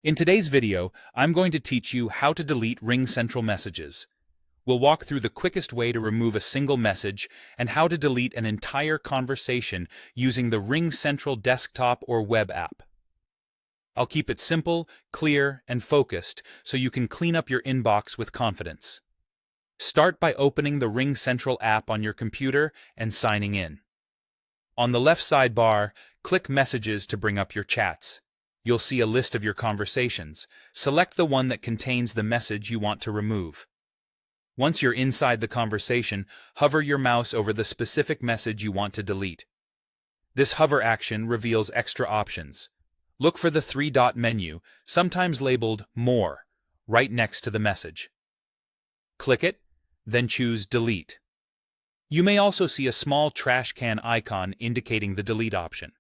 In today's video, I'm going to teach you how to delete Ringcentral messages. We'll walk through the quickest way to remove a single message and how to delete an entire conversation using the Ringcentral desktop or web app. I'll keep it simple, clear, and focused so you can clean up your inbox with confidence. Start by opening the Ringcentral app on your computer and signing in. On the left sidebar, click Messages to bring up your chats. You'll see a list of your conversations. Select the one that contains the message you want to remove. Once you're inside the conversation, hover your mouse over the specific message you want to delete. This hover action reveals extra options. Look for the three-dot menu, sometimes labeled More, right next to the message. Click it, then choose Delete. You may also see a small trash can icon indicating the delete option.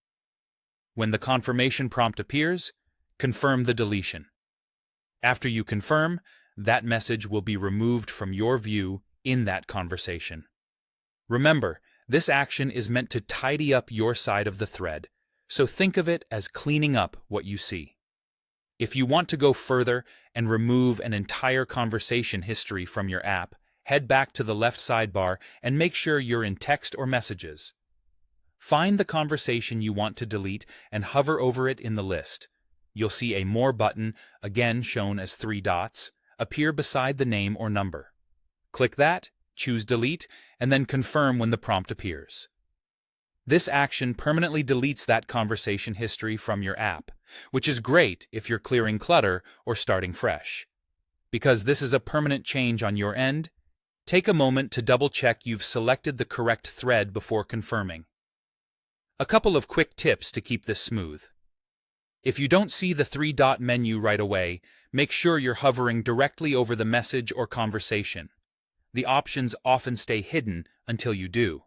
When the confirmation prompt appears, confirm the deletion. After you confirm, that message will be removed from your view in that conversation. Remember, this action is meant to tidy up your side of the thread, so think of it as cleaning up what you see. If you want to go further and remove an entire conversation history from your app, head back to the left sidebar and make sure you're in Text or Messages. Find the conversation you want to delete and hover over it in the list. You'll see a More button, again shown as three dots, appear beside the name or number. Click that, choose Delete, and then confirm when the prompt appears. This action permanently deletes that conversation history from your app, which is great if you're clearing clutter or starting fresh. Because this is a permanent change on your end, take a moment to double-check you've selected the correct thread before confirming. A couple of quick tips to keep this smooth. If you don't see the three-dot menu right away, make sure you're hovering directly over the message or conversation. The options often stay hidden until you do.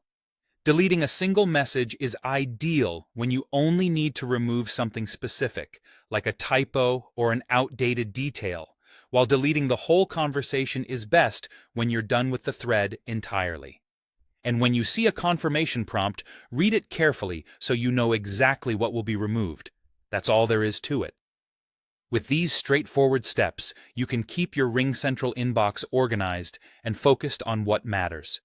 Deleting a single message is ideal when you only need to remove something specific, like a typo or an outdated detail, while deleting the whole conversation is best when you're done with the thread entirely. And when you see a confirmation prompt, read it carefully so you know exactly what will be removed. That's all there is to it. With these straightforward steps, you can keep your Ringcentral inbox organized and focused on what matters.